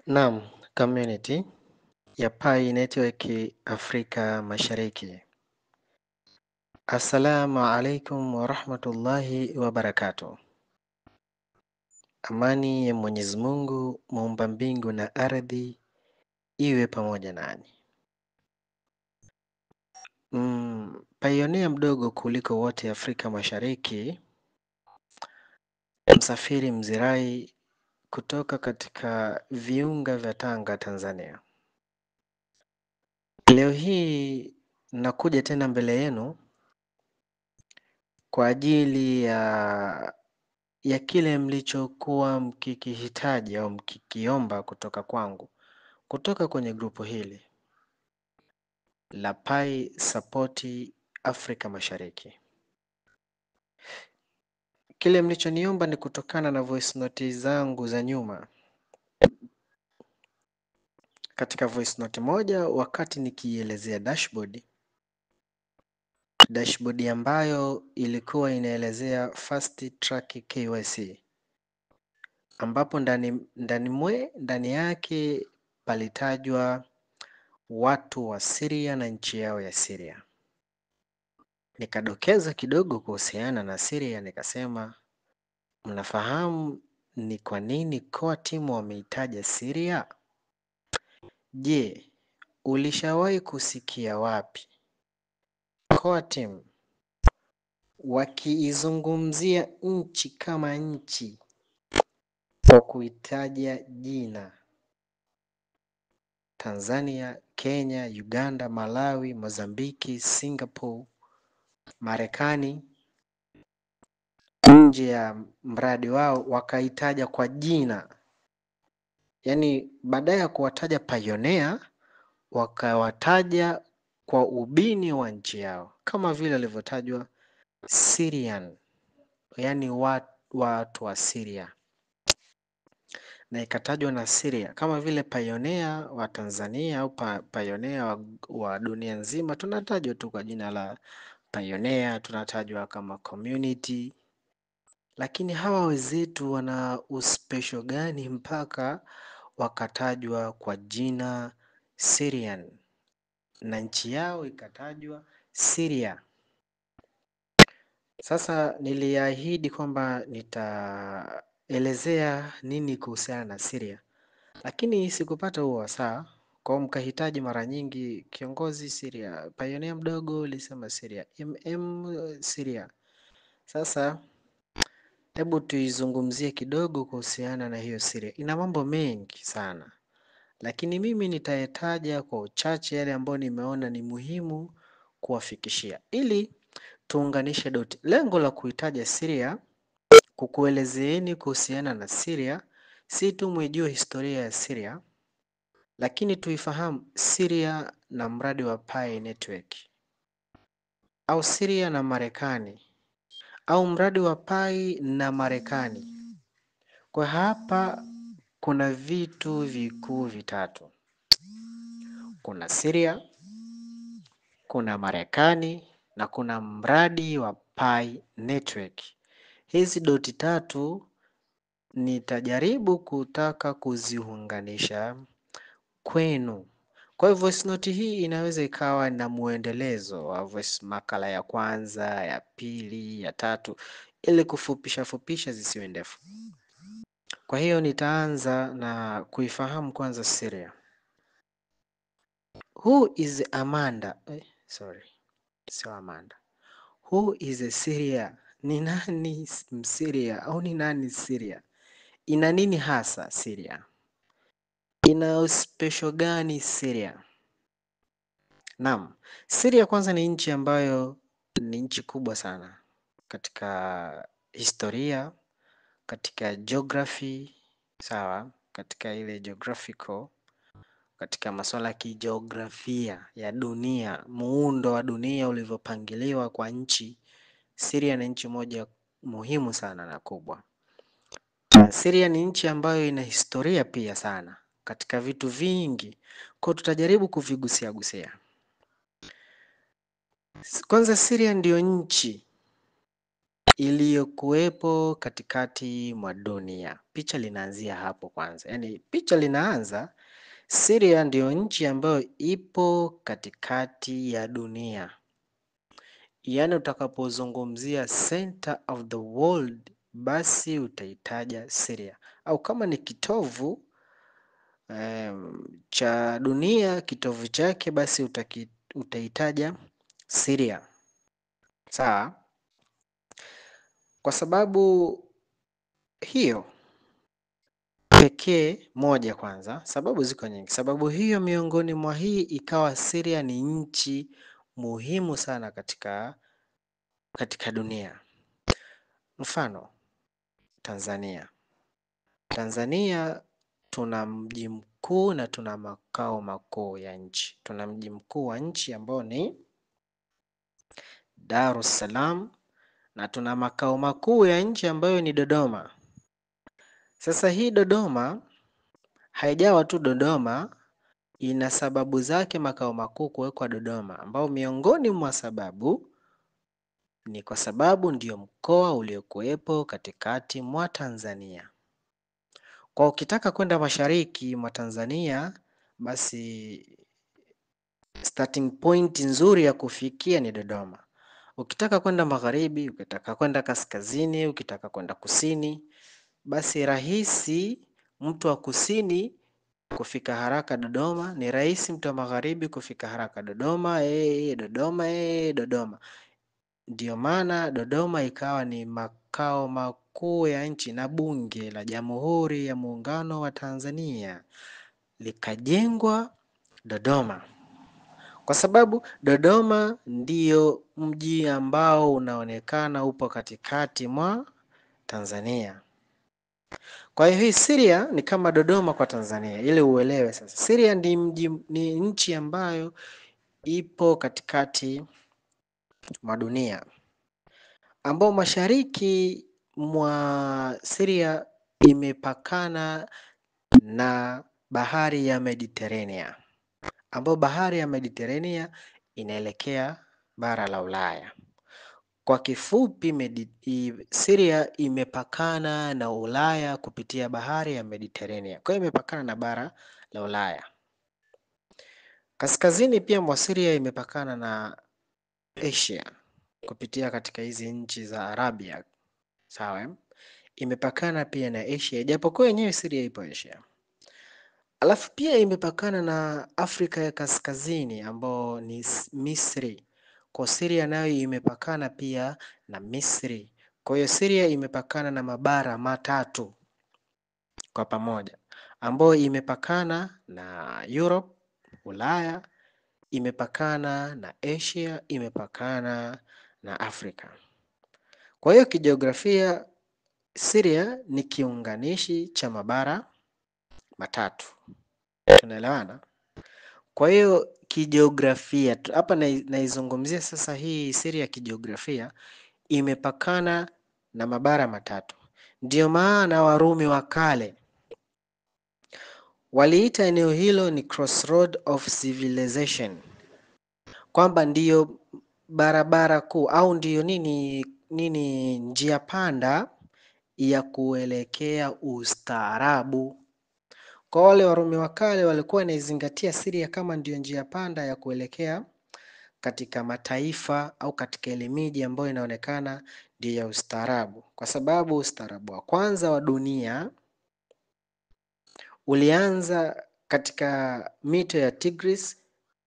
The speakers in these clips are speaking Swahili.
Naam, community ya Pi Network Afrika Mashariki. Assalamu alaikum warahmatullahi wabarakatuh. Amani ya Mwenyezi Mungu muumba mbingu na ardhi iwe pamoja nanyi. Pioneer mdogo kuliko wote Afrika Mashariki, msafiri mzirai kutoka katika viunga vya Tanga, Tanzania. Leo hii nakuja tena mbele yenu kwa ajili ya kile mlichokuwa mkikihitaji au mkikiomba kutoka kwangu, kutoka kwenye grupu hili la Pi Support Afrika Mashariki. Kile mlichoniomba ni kutokana na voice note zangu za nyuma. Katika voice note moja, wakati nikielezea dashboard ambayo ilikuwa inaelezea fast track KYC, ambapo ndani yake palitajwa watu wa Syria na nchi yao ya Syria. Nikadokeza kidogo kuhusiana na Syria, nikasema mnafahamu ni kwa nini core team wameitaja Syria? Je, ulishawahi kusikia wapi core team wakiizungumzia nchi kama nchi kwa kuitaja jina? Tanzania, Kenya, Uganda, Malawi, Mozambiki, Singapore, Marekani, nje ya mradi wao wakaitaja kwa jina. Yaani badala ya kuwataja pioneer wakawataja kwa ubini wa nchi yao, kama vile walivyotajwa Syrian, yaani watu wa Syria, na ikatajwa na Syria kama vile pioneer wa Tanzania au pioneer wa dunia nzima. Tunatajwa tu kwa jina la pioneer, tunatajwa kama community. Lakini hawa wenzetu wana uspecial gani mpaka wakatajwa kwa jina Syrian na nchi yao ikatajwa Syria? Sasa niliahidi kwamba nitaelezea nini kuhusiana na Syria, lakini sikupata huo wasaa. Kwa mkahitaji mara nyingi kiongozi Syria, pioneer mdogo ulisema Syria, Syria. Sasa hebu tuizungumzie kidogo kuhusiana na hiyo Syria. Ina mambo mengi sana, lakini mimi nitayataja kwa uchache yale ambayo nimeona ni muhimu kuwafikishia ili tuunganishe doti. Lengo la kuitaja Syria, kukuelezeeni kuhusiana na Syria, si tu mwijue historia ya Syria, lakini tuifahamu Syria na mradi wa Pi Network, au Syria na Marekani, au mradi wa Pi na Marekani. Kwa hapa kuna vitu vikuu vitatu: kuna Syria, kuna Marekani na kuna mradi wa Pi Network. Hizi doti tatu nitajaribu kutaka kuziunganisha kwenu. Kwa hivyo voice note hii inaweza ikawa na muendelezo wa voice makala ya kwanza, ya pili, ya tatu, ili kufupisha zisiwe ndefu. Kwa hiyo nitaanza na kuifahamu kwanza Syria. Who is Amanda? Sio Amanda. Who is a Syria? Ni nani Msyria au ni nani Syria? Ina nini hasa Syria? Ina special gani Syria? Naam, Syria kwanza ni nchi ambayo ni nchi kubwa sana katika historia, katika geography, sawa, katika ile geographical, katika masuala ya kijiografia ya dunia, muundo wa dunia ulivyopangiliwa kwa nchi. Syria ni nchi moja muhimu sana na kubwa. Syria ni nchi ambayo ina historia pia sana katika vitu vingi, kwa tutajaribu kuvigusia. Kwanza Syria ndiyo nchi iliyokuwepo katikati mwa dunia. Picha linaanzia hapo kwanza, yaani picha linaanza Syria ndiyo nchi ambayo ipo katikati ya dunia. Yaani utakapozungumzia center of the world, basi utaitaja Syria, au kama ni kitovu cha dunia, kitovu chake, basi utaitaja Syria. Sawa? Kwa sababu hiyo pekee moja, kwanza sababu ziko nyingi. Sababu hiyo miongoni mwa hii ikawa Syria ni nchi muhimu sana katika dunia. Mfano Tanzania. Tanzania tuna mji mkuu na tuna makao makuu ya nchi. Tuna mji mkuu wa nchi ambao ni Dar es Salaam na tuna makao makuu ya nchi ambayo ni Dodoma. Sasa hii Dodoma haijawa tu Dodoma, ina sababu zake makao makuu kuwekwa Dodoma, ambao miongoni mwa sababu ni kwa sababu ndio mkoa uliokuwepo katikati mwa Tanzania. Kwa ukitaka kwenda mashariki mwa Tanzania, basi starting point nzuri ya kufikia ni Dodoma. Ukitaka kwenda magharibi, ukitaka kwenda kaskazini, ukitaka kwenda kusini, basi rahisi mtu wa kusini kufika haraka Dodoma, ni rahisi mtu wa magharibi kufika haraka Dodoma. Dodoma. Ndio maana Dodoma ikawa ni makao makuu ya nchi na Bunge la Jamhuri ya Muungano wa Tanzania likajengwa Dodoma, kwa sababu Dodoma ndio mji ambao unaonekana upo katikati mwa Tanzania. Kwa hiyo hii Syria ni kama Dodoma kwa Tanzania, ili uelewe sasa. Syria ni nchi ambayo ipo katikati mwa dunia, ambao mashariki mwa Syria imepakana na bahari ya Mediterania, ambao bahari ya Mediterania inaelekea bara la Ulaya. Kwa kifupi, Syria imepakana na Ulaya kupitia bahari ya Mediterania. Kwa hiyo imepakana na bara la Ulaya. Kaskazini pia mwa Syria imepakana na Asia kupitia katika hizi nchi za Arabia. Sawa? Imepakana pia na Asia, japokuwa yenyewe Syria ipo Asia. Alafu pia imepakana na Afrika ya Kaskazini ambao ni Misri. Kwa Syria nayo imepakana pia na Misri. Kwa hiyo Syria imepakana na mabara matatu kwa pamoja, ambao imepakana na Europe, Ulaya, imepakana na Asia, imepakana na Afrika. Kwa hiyo kijiografia Syria ni kiunganishi cha mabara matatu. Tunaelewana? Kwa hiyo kijiografia hapa naizungumzia sasa hii Syria kijiografia imepakana na mabara matatu. Ndio maana Warumi wa kale waliita eneo hilo ni crossroad of civilization, kwamba ndiyo barabara kuu au ndiyo njia panda ya kuelekea ustaarabu. Kwa wale Warumi wa kale walikuwa wanaizingatia Syria kama ndiyo njia panda ya kuelekea katika mataifa au katika ile miji ambayo inaonekana ndio ya ustaarabu, kwa sababu ustaarabu wa kwanza wa dunia ulianza katika mito ya Tigris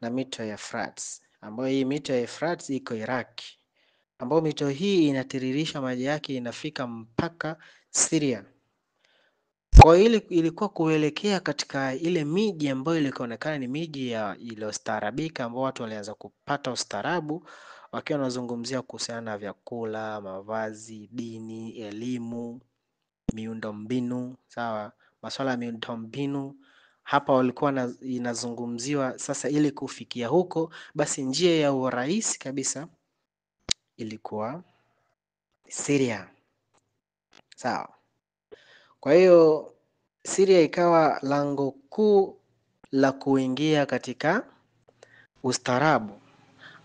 na mito ya Euphrates, ambayo hii mito ya Euphrates iko Iraq, ambayo mito hii inatiririsha maji yake inafika mpaka Syria. Kwa hiyo ilikuwa kuelekea katika ile miji ambayo ilionekana ni miji iliyostaarabika, ambao watu walianza kupata ustaarabu wakiwa wanazungumzia kuhusiana na vyakula, mavazi, dini, elimu, miundombinu. Sawa, masuala ya miundombinu hapa walikuwa inazungumziwa. Sasa ili kufikia huko, basi njia ya urahisi kabisa ilikuwa Syria. Sawa. Kwa hiyo Syria ikawa lango kuu la kuingia katika ustaarabu,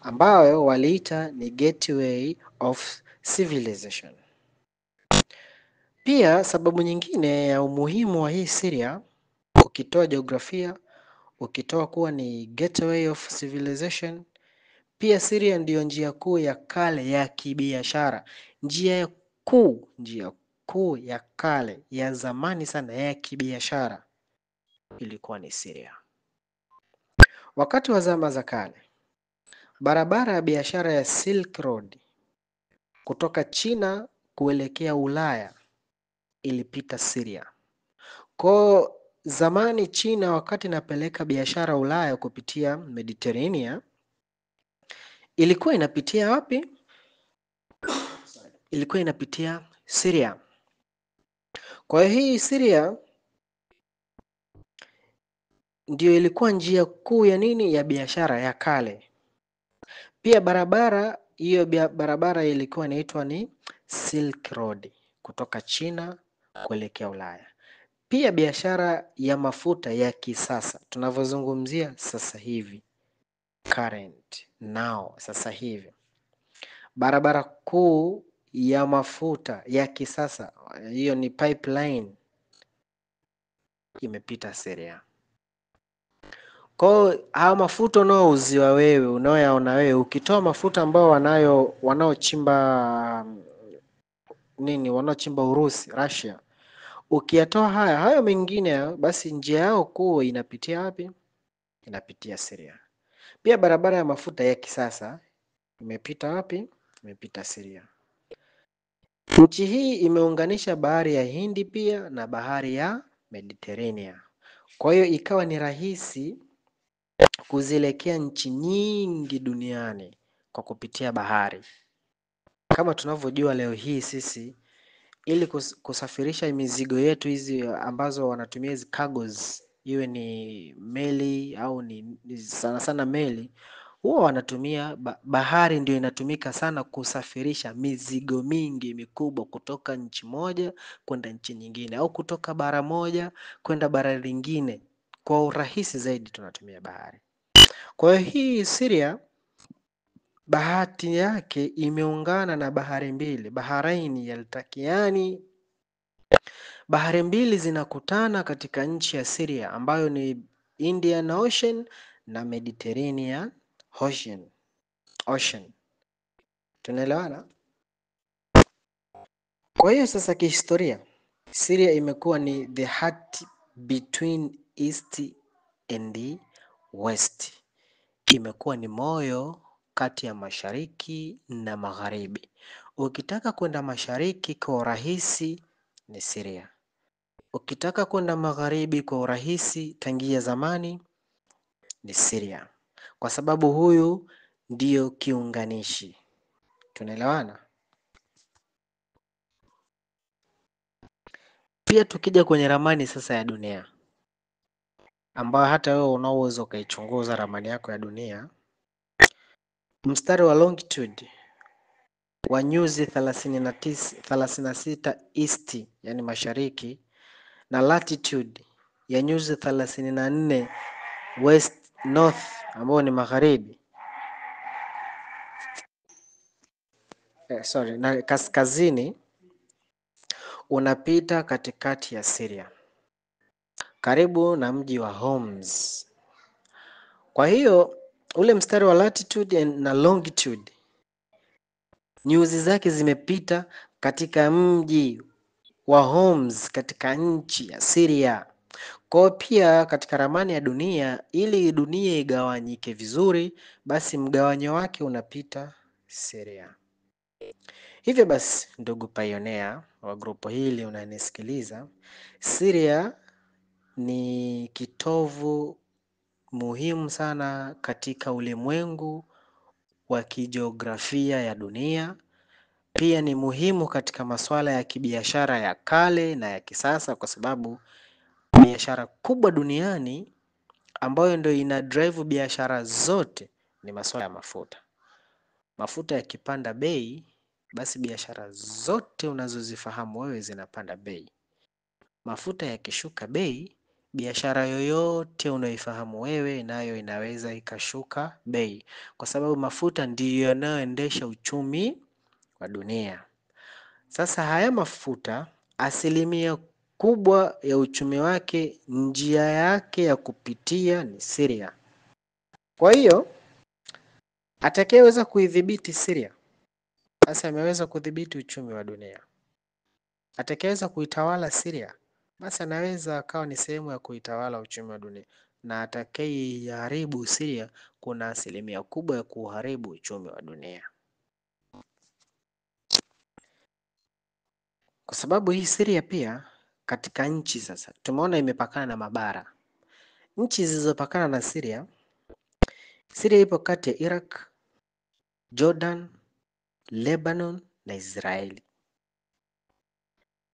ambayo waliita ni gateway of civilization. Pia sababu nyingine ya umuhimu wa hii Syria, ukitoa jiografia, ukitoa kuwa ni gateway of civilization, pia Syria ndiyo njia kuu ya kale ya kibiashara. Njia kuu ya kale ya zamani sana ya kibiashara ilikuwa ni Syria. Wakati wa zama za kale, barabara ya biashara ya Silk Road kutoka China kuelekea Ulaya ilipita Syria. Kwa zamani China wakati inapeleka biashara Ulaya kupitia Mediterranean, ilikuwa inapitia wapi? Ilikuwa inapitia Syria. Kwa hii Syria ndio ilikuwa njia kuu ya nini? Ya biashara ya kale. Pia barabara ilikuwa inaitwa ni Silk Road kutoka China kuelekea Ulaya. Pia biashara ya mafuta ya kisasa tunavyozungumzia sasa hivi, sasa hivi, barabara kuu ya mafuta ya kisasa, hiyo ni pipeline, imepita Syria. Kwa haya mafuta unaouziwa wewe, unaoyaona wewe, ukitoa mafuta ambao wanaochimba Urusi, Russia, ukiyatoa hayo mengine, basi njia yao kuu inapitia wapi? Inapitia Syria. Pia barabara ya mafuta ya kisasa imepita wapi? Imepita Syria. Nchi hii imeunganisha bahari ya Hindi pia na bahari ya Mediterranean. Kwa hiyo ikawa ni rahisi kuzielekea nchi nyingi duniani kwa kupitia bahari. Kama tunavyojua leo hii sisi, ili kusafirisha mizigo yetu hizi ambazo wanatumia hizi cargos, iwe ni meli au ni sana sana meli, huwa wanatumia bahari, ndio inatumika sana kusafirisha mizigo mingi mikubwa kutoka nchi moja kwenda nchi nyingine, au kutoka bara moja kwenda bara lingine. Kwa urahisi zaidi tunatumia bahari. Kwa hiyo hii Syria bahati yake imeungana na bahari mbili, Baharaini yaltakiani. Bahari mbili zinakutana katika nchi ya Syria ambayo ni Indian Ocean na Mediterranean Ocean. Tunaelewana? Kwa hiyo sasa kihistoria, Syria imekuwa ni the heart between East and West. Imekuwa ni moyo kati ya mashariki na magharibi. Ukitaka kwenda mashariki kwa urahisi ni Syria. Ukitaka kwenda magharibi kwa urahisi tangia zamani ni Syria. Kwa sababu huyu ndio kiunganishi. Tunaelewana? Pia tukija kwenye ramani sasa ya dunia, ambayo hata wewe unaweza ukaichunguza ramani yako ya dunia, mstari wa longitude wa nyuzi 36 east, yani mashariki, na latitude ya nyuzi 34 west north, ambao ni magharibi, na kaskazini, unapita katikati ya Syria karibu na mji wa Homs. Kwa hiyo ule mstari wa latitude na longitude, nyuzi zake zimepita katika mji wa Homs katika nchi ya Syria. Kwa pia katika ramani ya dunia, ili dunia igawanyike vizuri, basi mgawanyo wake unapita Syria. Hivyo basi, ndugu pioneer wa grupu hili unanisikiliza, Syria ni kitovu muhimu sana katika ulimwengu wa kijiografia ya dunia. Pia ni muhimu katika masuala ya kibiashara ya kale na ya kisasa, kwa sababu biashara kubwa duniani ambayo ndio ina drive biashara zote ni masuala ya mafuta. Mafuta yakipanda bei, basi biashara zote unazozifahamu wewe zinapanda bei. Mafuta yakishuka bei, biashara yoyote unayoifahamu wewe nayo inaweza ikashuka bei, kwa sababu mafuta ndiyo yanayoendesha uchumi wa dunia. Sasa haya mafuta, asilimia kubwa ya uchumi wake, njia yake ya kupitia ni Syria. Kwa hiyo atakayeweza kuidhibiti Syria, basi ameweza kudhibiti uchumi wa dunia. Atakayeweza kuitawala Syria, basi anaweza akawa ni sehemu ya kuitawala uchumi wa dunia, na atakayeiharibu Syria, kuna asilimia kubwa ya kuharibu uchumi wa dunia. Kwa sababu hii Syria pia katika nchi sasa tumeona imepakana na mabara. Nchi zilizopakana na Syria, Syria ipo kati ya Iraq, Jordan, Lebanon na Israeli.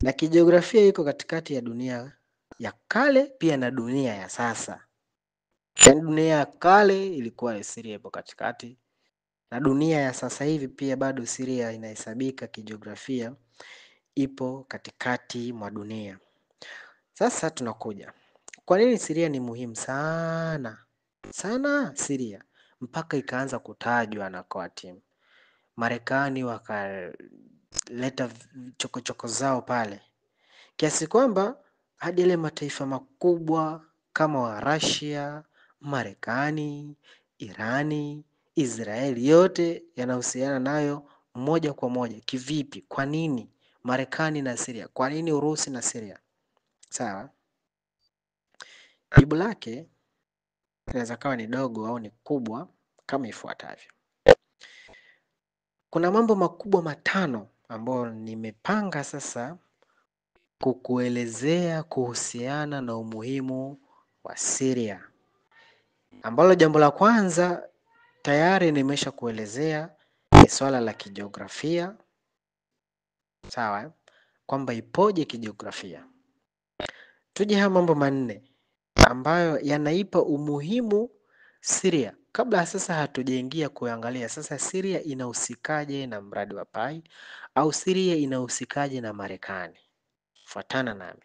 Na kijiografia iko katikati ya dunia ya kale pia na dunia ya sasa. Yaani dunia ya kale ilikuwa Syria ipo katikati, na dunia ya sasa hivi pia bado Syria inahesabika kijiografia ipo katikati mwa dunia. Sasa tunakuja, kwa nini Syria ni muhimu sana sana Syria mpaka ikaanza kutajwa na COATM. Marekani wakaleta chokochoko zao pale, kiasi kwamba hadi yale mataifa makubwa kama wa Russia, Marekani, Irani, Israeli, yote yanahusiana nayo moja kwa moja. Kivipi? Kwa nini Marekani na Syria? Kwa nini Urusi na Syria? Sawa, jibu lake inaweza kawa ni dogo au ni kubwa kama ifuatavyo. Kuna mambo makubwa matano ambayo nimepanga sasa kukuelezea kuhusiana na umuhimu wa Syria, ambalo jambo la kwanza tayari nimesha kuelezea ni swala la kijiografia. Sawa, kwamba ipoje kijiografia. Tuje haya mambo manne ambayo yanaipa umuhimu Syria. Kabla sasa hatujaingia kuangalia sasa Syria inahusikaje na mradi wa Pai au Syria inahusikaje na Marekani. Fuatana nami.